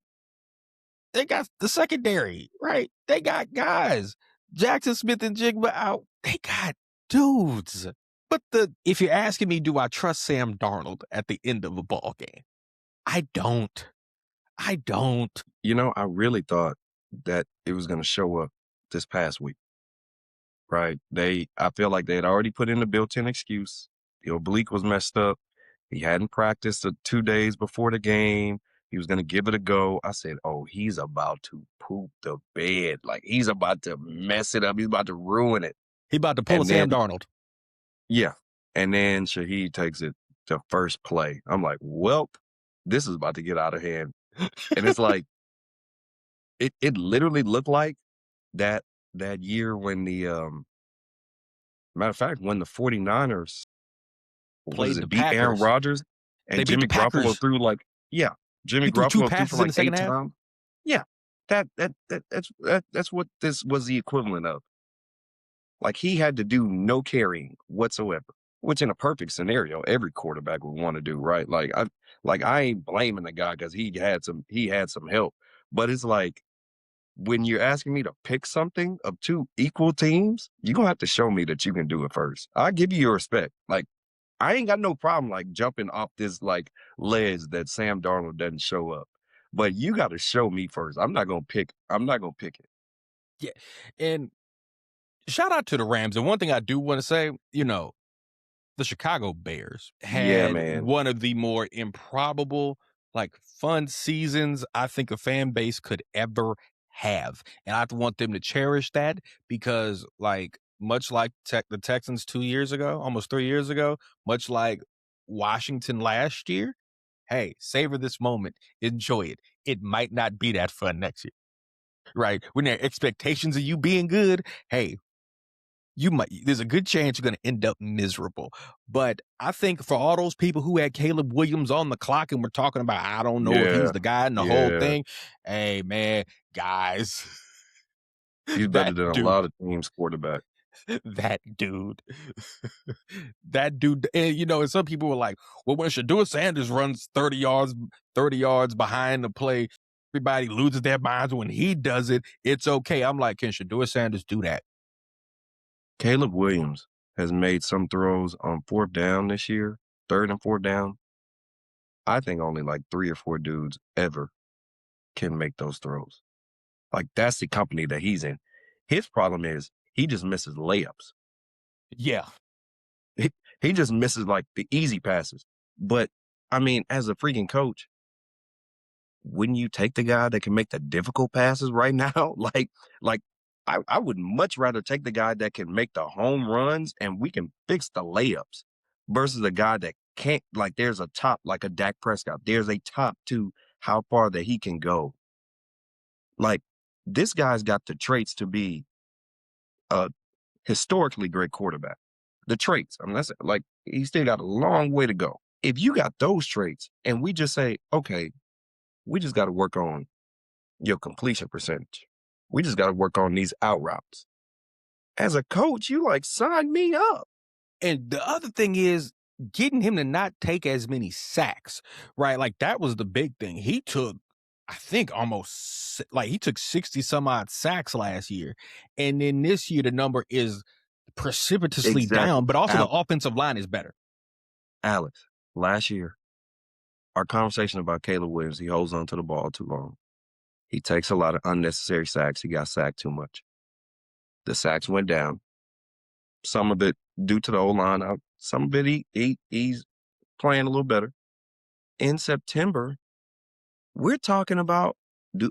they got the secondary, right? They got guys. Jackson Smith and Jigba out. They got dudes. But if you're asking me, do I trust Sam Darnold at the end of a ball game? I don't. I really thought that it was going to show up this past week, right? I feel like they had already put in a built-in excuse. The oblique was messed up. He hadn't practiced 2 days before the game. He was going to give it a go. I said, oh, he's about to poop the bed. Like, he's about to mess it up. He's about to ruin it. He about to pull a Sam Darnold. Yeah. And then Shaheed takes it to first play. I'm like, welp, this is about to get out of hand. And it's like, it literally looked like that year when matter of fact, when the 49ers beat Aaron Packers. Rodgers and They beat Jimmy the Packers. Garoppolo threw Jimmy He threw 2 Garoppolo threw passes for in the second half. touchdowns. Yeah, that's what this was the equivalent of. Like, he had to do no carrying whatsoever, which in a perfect scenario, every quarterback would want to do, right? Like I ain't blaming the guy because he had some help, but it's like, when you're asking me to pick something of two equal teams, you're gonna have to show me that you can do it first. I give you your respect. Like, I ain't got no problem like jumping off this like ledge that Sam Darnold doesn't show up. But you got to show me first. I'm not gonna pick it. Yeah. And shout out to the Rams. And one thing I do want to say, the Chicago Bears had one of the more improbable, like, fun seasons I think a fan base could ever have. And I want them to cherish that because, like, much like the Texans 2 years ago, almost 3 years ago, much like Washington last year, hey, savor this moment. Enjoy it. It might not be that fun next year, right? When there are expectations of you being good, hey, there's a good chance you're going to end up miserable. But I think for all those people who had Caleb Williams on the clock and were talking about, I don't know if he's the guy in the whole thing. Hey, man, guys. He's better than a lot of teams' quarterback. That dude. And some people were like, well, when Shedeur Sanders runs 30 yards behind the play, everybody loses their minds. When he does it, it's okay. I'm like, can Shedeur Sanders do that? Caleb Williams has made some throws on 4th down this year, 3rd and 4th down. I think only like 3 or 4 dudes ever can make those throws. Like, that's the company that he's in. His problem is he just misses layups. Yeah. He just misses like the easy passes. But I mean, as a freaking coach, wouldn't you take the guy that can make the difficult passes right now? I would much rather take the guy that can make the home runs and we can fix the layups versus a guy that can't. Like, there's a top, like a Dak Prescott. There's a top to how far that he can go. Like, this guy's got the traits to be a historically great quarterback. The traits. I mean, that's like, he's still got a long way to go. If you got those traits and we just say, okay, we just got to work on your completion percentage. We just got to work on these out routes. As a coach, you like, sign me up. And the other thing is getting him to not take as many sacks, right? Like, that was the big thing. He took, I think, he took 60 some odd sacks last year. And then this year, the number is precipitously down, but also the offensive line is better. Alex, last year, our conversation about Caleb Williams, he holds on to the ball too long. He takes a lot of unnecessary sacks. He got sacked too much. The sacks went down. Some of it due to the O-line. Some of it he's playing a little better. In September, we're talking about,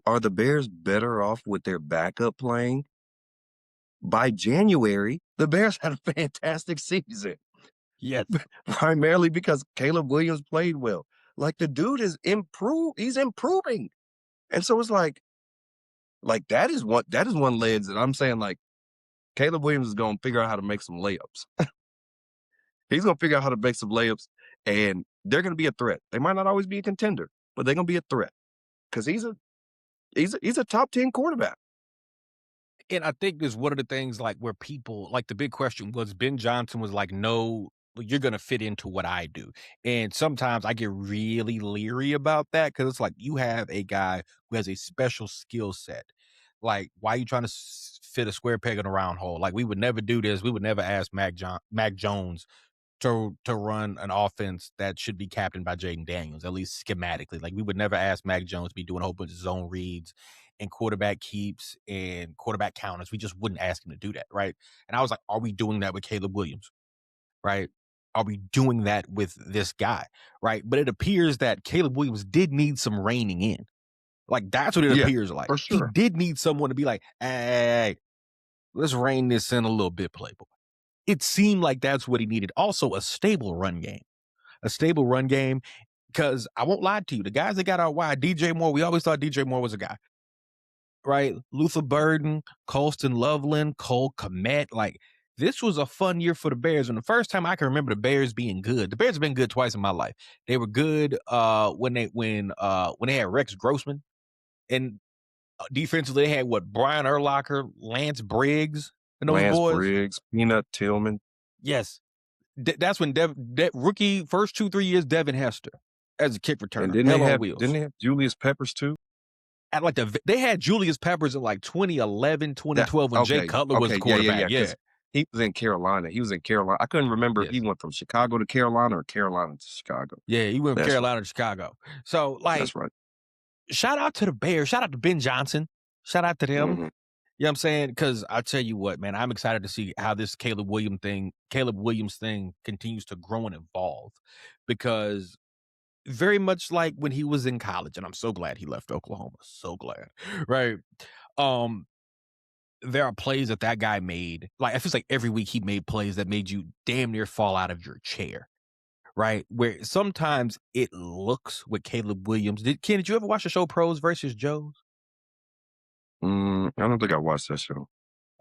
are the Bears better off with their backup playing? By January, the Bears had a fantastic season. Yes. Primarily because Caleb Williams played well. Like, the dude is improved. He's improving. And so it's like that is one ledge that I'm saying, like, Caleb Williams is going to figure out how to make some layups. He's going to figure out how to make some layups, and they're going to be a threat. They might not always be a contender, but they're going to be a threat because he's a top 10 quarterback. And I think there's one of the things, like, where people, like, the big question was, Ben Johnson was like, no, you're going to fit into what I do. And sometimes I get really leery about that because it's like, you have a guy who has a special skill set. Like, why are you trying to fit a square peg in a round hole? Like, we would never do this. We would never ask Mac Jones to run an offense that should be captained by Jaden Daniels, at least schematically. Like, we would never ask Mac Jones to be doing a whole bunch of zone reads and quarterback keeps and quarterback counters. We just wouldn't ask him to do that, right? And I was like, are we doing that with Caleb Williams, right? Are we doing that with this guy, right? But it appears that Caleb Williams did need some reining in. Like, that's what it appears like. For sure. He did need someone to be like, hey, let's rein this in a little bit, Playboy. It seemed like that's what he needed. Also, a stable run game. Because I won't lie to you, the guys that got out wide, DJ Moore, we always thought DJ Moore was a guy, right? Luther Burden, Colston Loveland, Cole Kmet. Like, this was a fun year for the Bears. And the first time I can remember the Bears being good. The Bears have been good twice in my life. They were good when they had Rex Grossman. And defensively, they had Brian Urlacher, Lance Briggs, and those Lance boys. Briggs, Peanut Tillman. Yes. That's when rookie first 2-3 years, Devin Hester as a kick returner. And didn't they have Julius Peppers too? At they had Julius Peppers in like 2011, 2012 when Jay Cutler was the quarterback. Yeah. He was in Carolina. I couldn't remember if he went from Chicago to Carolina or Carolina to Chicago. Yeah, he went from Carolina to Chicago. So, like, that's right. Shout out to the Bears. Shout out to Ben Johnson. Shout out to them. Mm-hmm. You know what I'm saying? Because I tell you what, man, I'm excited to see how this Caleb Williams thing continues to grow and evolve. Because very much like when he was in college, and I'm so glad he left Oklahoma. So glad. Right. There are plays that guy made. Like, it feels like every week he made plays that made you damn near fall out of your chair. Right? Where sometimes it looks with Caleb Williams. Ken, did you ever watch the show Pros versus Joes? I don't think I watched that show.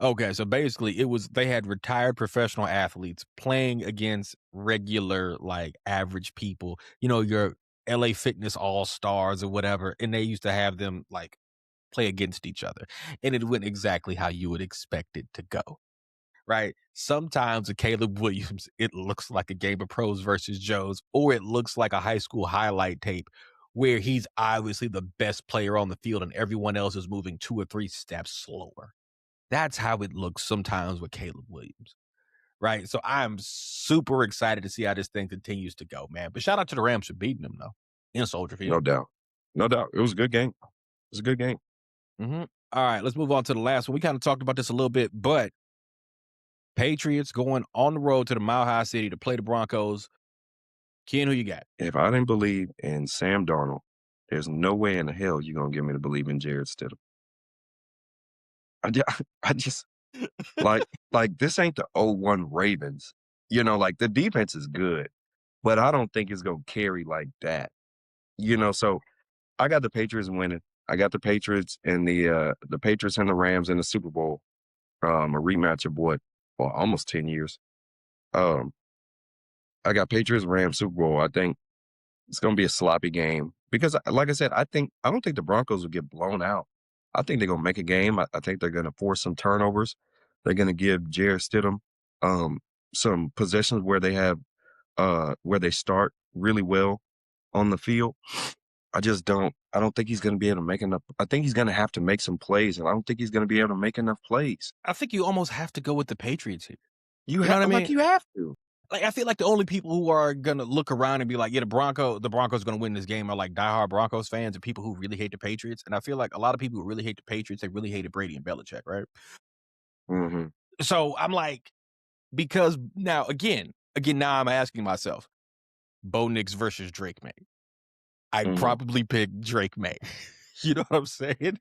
Okay, so basically they had retired professional athletes playing against regular, like, average people, your LA Fitness All-Stars or whatever, and they used to have them, like, play against each other. And it went exactly how you would expect it to go. Right? Sometimes with Caleb Williams, it looks like a game of Pros versus Joes, or it looks like a high school highlight tape where he's obviously the best player on the field and everyone else is moving 2 or 3 steps slower. That's how it looks sometimes with Caleb Williams. Right? So I'm super excited to see how this thing continues to go, man. But shout out to the Rams for beating them, though, in Soldier Field. No doubt. It was a good game. Mm-hmm. All right, let's move on to the last one. We kind of talked about this a little bit, but Patriots going on the road to the Mile High City to play the Broncos. Ken, who you got? If I didn't believe in Sam Darnold, there's no way in the hell you're going to get me to believe in Jared Stidham. I just like this ain't the 0-1 Ravens. Like the defense is good, but I don't think it's going to carry like that. So I got the Patriots winning. I got the Patriots and the Patriots and the Rams in the Super Bowl. A rematch of almost 10 years. I got Patriots Rams Super Bowl. I think it's going to be a sloppy game because, like I said, I don't think the Broncos will get blown out. I think they're going to make a game. I think they're going to force some turnovers. They're going to give Jared Stidham some possessions where they start really well on the field. I don't think he's going to be able to make enough. I think he's going to have to make some plays, and I don't think he's going to be able to make enough plays. I think you almost have to go with the Patriots here. You know what I mean? Like, you have to. Like, I feel like the only people who are going to look around and be like, yeah, the Broncos going to win this game are like diehard Broncos fans and people who really hate the Patriots. And I feel like a lot of people who really hate the Patriots, they really hated Brady and Belichick, right? Mm-hmm. So I'm like, because now, again, now I'm asking myself, Bo Nix versus Drake May. I'd probably pick Drake May. You know what I'm saying?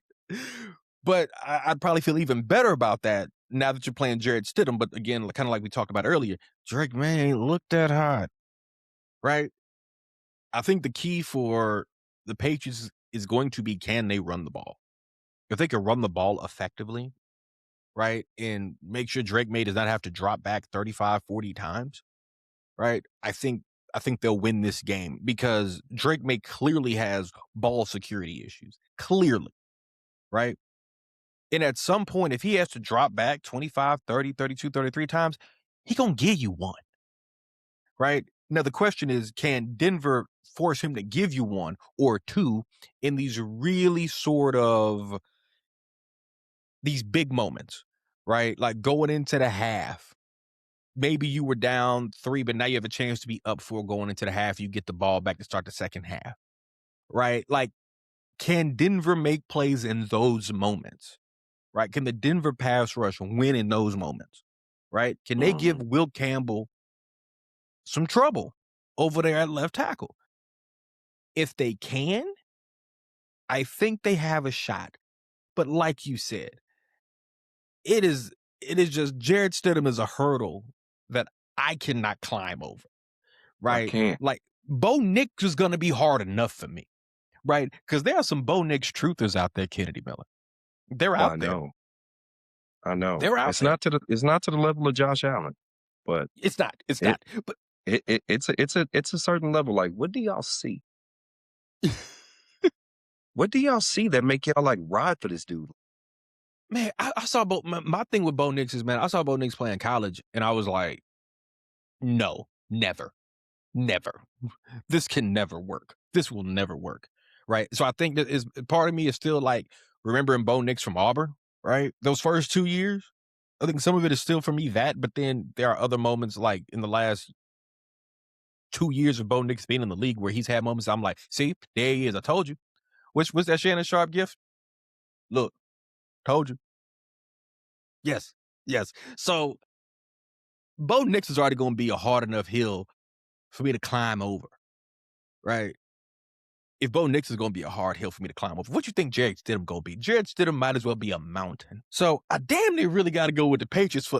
But I'd probably feel even better about that now that you're playing Jared Stidham. But again, kind of like we talked about earlier, Drake May ain't look that hot, right? I think the key for the Patriots is going to be, can they run the ball? If they can run the ball effectively, right, and make sure Drake May does not have to drop back 35, 40 times, right, I think they'll win this game because Drake May clearly has ball security issues. Clearly, right? And at some point, if he has to drop back 25, 30, 32, 33 times, he going to give you one, right? Now, the question is, can Denver force him to give you one or two in these really sort of these big moments, right? Like going into the half. Maybe you were down 3, but now you have a chance to be up 4 going into the half. You get the ball back to start the second half, right? Like, can Denver make plays in those moments? Right? Can the Denver pass rush win in those moments? Right? Can they give Will Campbell some trouble over there at left tackle? If they can, I think they have a shot. But like you said, it is just Jared Stidham is a hurdle that I cannot climb over. Right? I can't. Like Bo Nix is going to be hard enough for me, right? Because there are some Bo Nix truthers out there, Kennedy Miller. They're out there. I know. They're out there. It's not to the level of Josh Allen, but it's not. But it's a certain level. Like, what do y'all see? What do y'all see that make y'all like ride for this dude? Man, I saw my thing with Bo Nix is, man, I saw Bo Nix play in college, and I was like, no, never. This can never work. This will never work, right? So I think that is part of me is still like remembering Bo Nix from Auburn, right? Those first 2 years, I think some of it is still for me that, but then there are other moments like in the last 2 years of Bo Nix being in the league where he's had moments I'm like, see, there he is. I told you. What's that Shannon Sharp gift? Look, told you. Yes. So Bo Nix is already going to be a hard enough hill for me to climb over, right? If Bo Nix is going to be a hard hill for me to climb over, what you think Jared Stidham going to be? Jared Stidham might as well be a mountain. So I damn near really got to go with the Patriots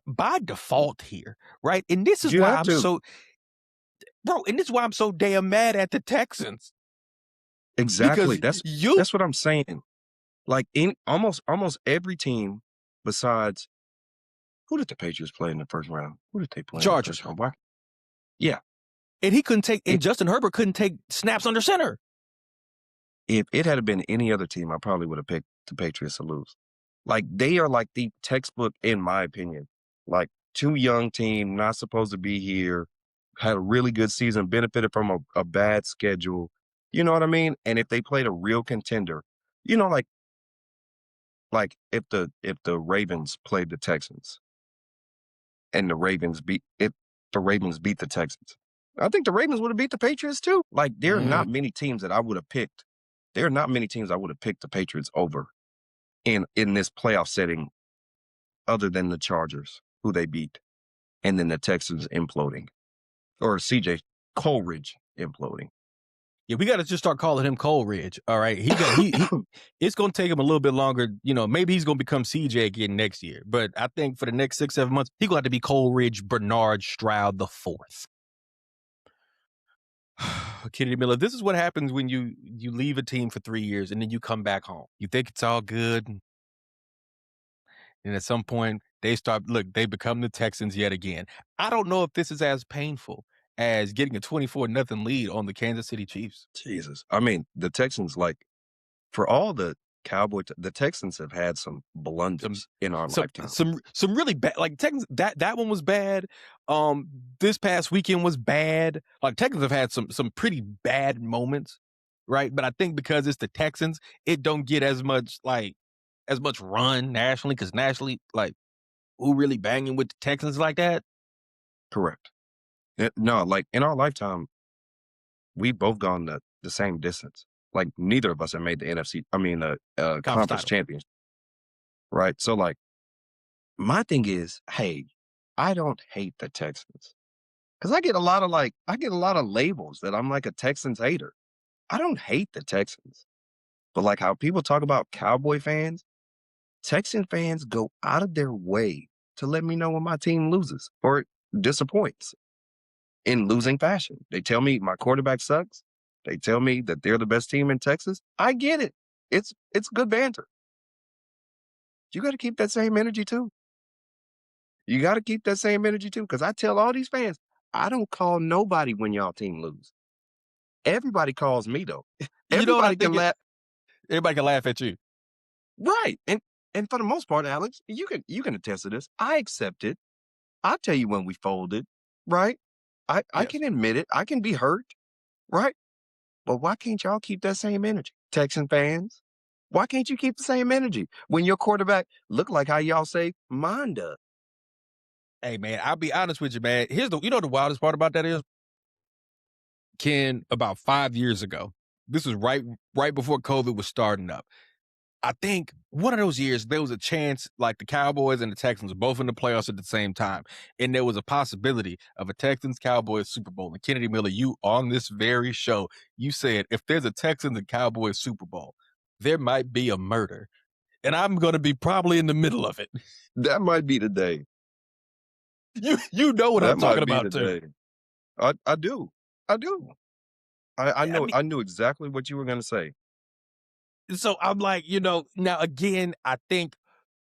by default here, right? And this is why I'm so, bro. And this is why I'm so damn mad at the Texans. Exactly. That's what I'm saying. Like in almost every team besides, who did the Patriots play in the first round? Who did they play? Chargers. In the first round? Yeah. And he couldn't take, and Justin Herbert couldn't take snaps under center. If it had been any other team, I probably would have picked the Patriots to lose. Like, they are like the textbook, in my opinion. Like, too young team, not supposed to be here, had a really good season, benefited from a bad schedule. You know what I mean? And if they played a real contender, you know, like if the Ravens played the Texans and the Ravens beat the Texans, I think the Ravens would have beat the Patriots too. Like, there are not many teams that I would have picked. There are not many teams I would have picked the Patriots over in this playoff setting other than the Chargers, who they beat, and then the Texans imploding. Or CJ Coleridge imploding. Yeah, we got to just start calling him Coleridge. All right, it's going to take him a little bit longer. You know, maybe he's going to become CJ again next year. But I think for the next 6-7 months, he's going to have to be Coleridge Bernard Stroud the fourth. Kennedy Miller, this is what happens when you leave a team for 3 years and then you come back home. You think it's all good. And at some point, they become the Texans yet again. I don't know if this is as painful as getting a 24-0 lead on the Kansas City Chiefs. Jesus. I mean, the Texans, like, for all the the Texans have had some blunders in our lifetime. Some really bad, like Texans, that one was bad. This past weekend was bad. Like, Texans have had some pretty bad moments, right? But I think because it's the Texans, it don't get as much run nationally, because nationally, like, who really banging with the Texans like that? Correct. No, like, in our lifetime, we've both gone the same distance. Like, neither of us have made the conference championship. Right? So, like, my thing is, hey, I don't hate the Texans. Because I get a lot of labels that I'm like a Texans hater. I don't hate the Texans. But like how people talk about Cowboy fans, Texan fans go out of their way to let me know when my team loses or disappoints in losing fashion. They tell me my quarterback sucks. They tell me that they're the best team in Texas. I get it. It's good banter. You got to keep that same energy too. Because I tell all these fans, I don't call nobody when y'all team lose. Everybody calls me though. Everybody can laugh. Everybody can laugh at you. Right. And for the most part, Alex, you can attest to this. I accept it. I'll tell you when we folded, right? I can admit it. I can be hurt, right? But why can't y'all keep that same energy? Texan fans, why can't you keep the same energy when your quarterback look like how y'all say mine does? Hey, man, I'll be honest with you, man. You know the wildest part about that is, Ken, about 5 years ago, this was right before COVID was starting up. I think one of those years, there was a chance like the Cowboys and the Texans were both in the playoffs at the same time. And there was a possibility of a Texans-Cowboys Super Bowl. And Kennedy Miller, you on this very show, you said, if there's a Texans and Cowboys Super Bowl, there might be a murder. And I'm going to be probably in the middle of it. That might be the day. You know what I'm talking about, too. I do. I do. I I know. mean, I knew exactly what you were going to say. so I'm like, now again, I think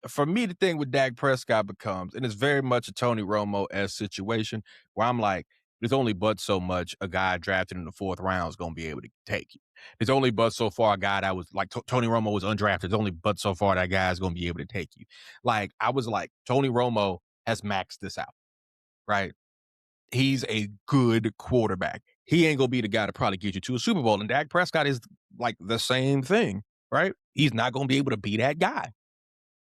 for me, the thing with Dak Prescott becomes, and it's very much a Tony Romo-esque situation where I'm like, there's only but so much a guy drafted in the 4th round is going to be able to take you. There's only but so far a guy that was like Tony Romo was undrafted. There's only but so far that guy is going to be able to take you. Like, I was like, Tony Romo has maxed this out, right? He's a good quarterback. He ain't going to be the guy to probably get you to a Super Bowl. And Dak Prescott is like the same thing, right? He's not going to be able to be that guy,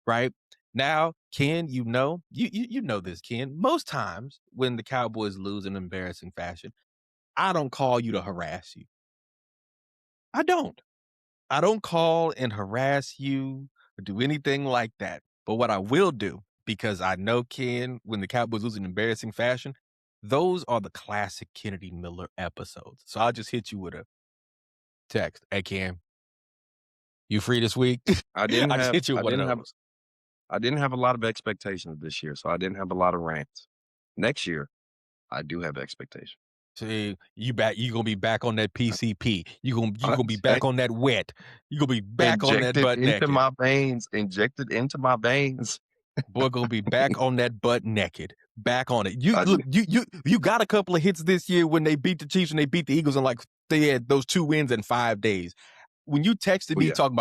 right? Now, Ken, you know this, Ken. Most times when the Cowboys lose in embarrassing fashion, I don't call you to harass you. I don't. I don't call and harass you or do anything like that. But what I will do, because I know, Ken, when the Cowboys lose in embarrassing fashion, those are the classic Kennedy Miller episodes. So I'll just hit you with a text. Hey, Ken, you free this week? I didn't I just have. hit you I with one didn't of have. those. I didn't have a lot of expectations this year, so I didn't have a lot of rants. Next year, I do have expectations. See, you gonna be back on that PCP. You gonna be I- back on that wet. You gonna be back on that Injected butt into naked. my veins. Injected into my veins. Boy, gonna be back on that butt naked. Back on it. I- You got a couple of hits this year when they beat the Chiefs and they beat the Eagles, and like they had those 2 wins in 5 days. When you texted me talking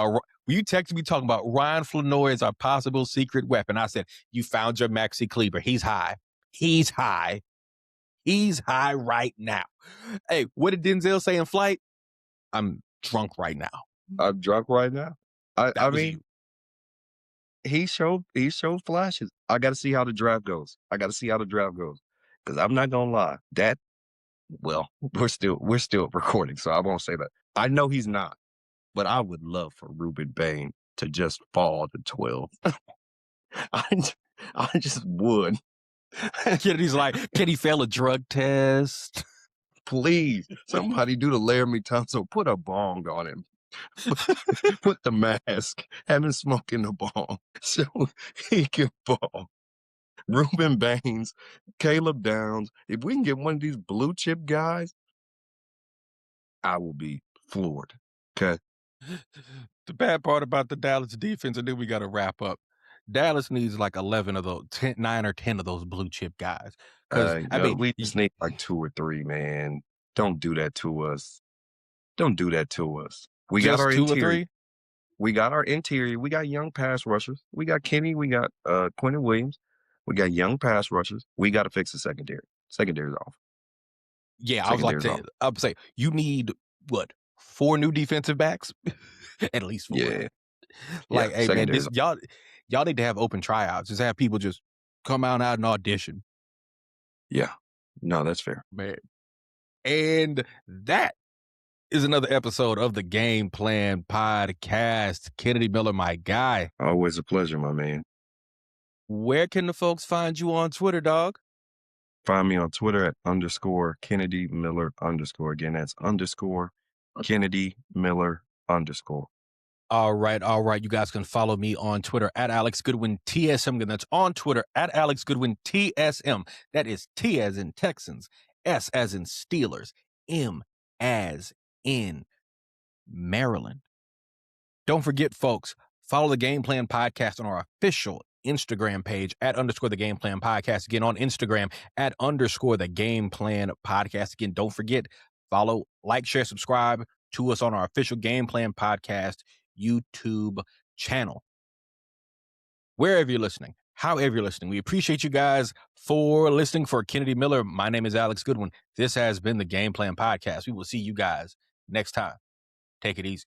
about Ryan Flanoy as our possible secret weapon, I said, you found your Maxi Kleber. He's high. He's high. He's high right now. Hey, what did Denzel say in flight? I'm drunk right now. I'm drunk right now. That I was mean, you. he showed flashes. I got to see how the draft goes. Because I'm not gonna lie. Well, we're still recording, so I won't say that. I know he's not, but I would love for Ruben Bain to just fall to 12. I just would. Kennedy's like, can he fail a drug test? Please, somebody do the Laramie Tunsil. Put a bong on him. Put the mask. Have him smoking the bong so he can fall. Ruben Baines, Caleb Downs. If we can get one of these blue chip guys, I will be floored. Okay. The bad part about the Dallas defense, and then we got to wrap up. Dallas needs like 11 of those, 9 or 10 of those blue chip guys. Because we just need like 2 or 3, man. Don't do that to us. We got our 2 or interior. 3. We got our interior. We got young pass rushers. We got Kenny. We got Quentin Williams. We got young pass rushers. We got to fix the secondary. Secondary's off. Yeah, I would say you need what, 4 new defensive backs? At least 4. Yeah. Like, Yeah, hey man, secondary's y'all need to have open tryouts. Just have people just come out and audition. Yeah. No, that's fair. Man. And that is another episode of the Game Plan Podcast. Kennedy Miller, my guy. Always a pleasure, my man. Where can the folks find you on Twitter, dog? Find me on Twitter at _Kennedy Miller _. Again, that's _Kennedy Miller _. All right. You guys can follow me on Twitter at Alex Goodwin TSM. That's on Twitter at Alex Goodwin TSM. That is T as in Texans, S as in Steelers, M as in Maryland. Don't forget, folks, follow the Game Plan Podcast on our official Instagram page at _the Game Plan Podcast. Again, on Instagram at _the Game Plan Podcast. Again, don't forget, follow, like, share, subscribe to us on our official Game Plan Podcast YouTube channel. Wherever you're listening, however you're listening, we appreciate you guys for listening. For Kennedy Miller, my name is Alex Goodwin. This has been the Game Plan Podcast. We will see you guys next time. Take it easy.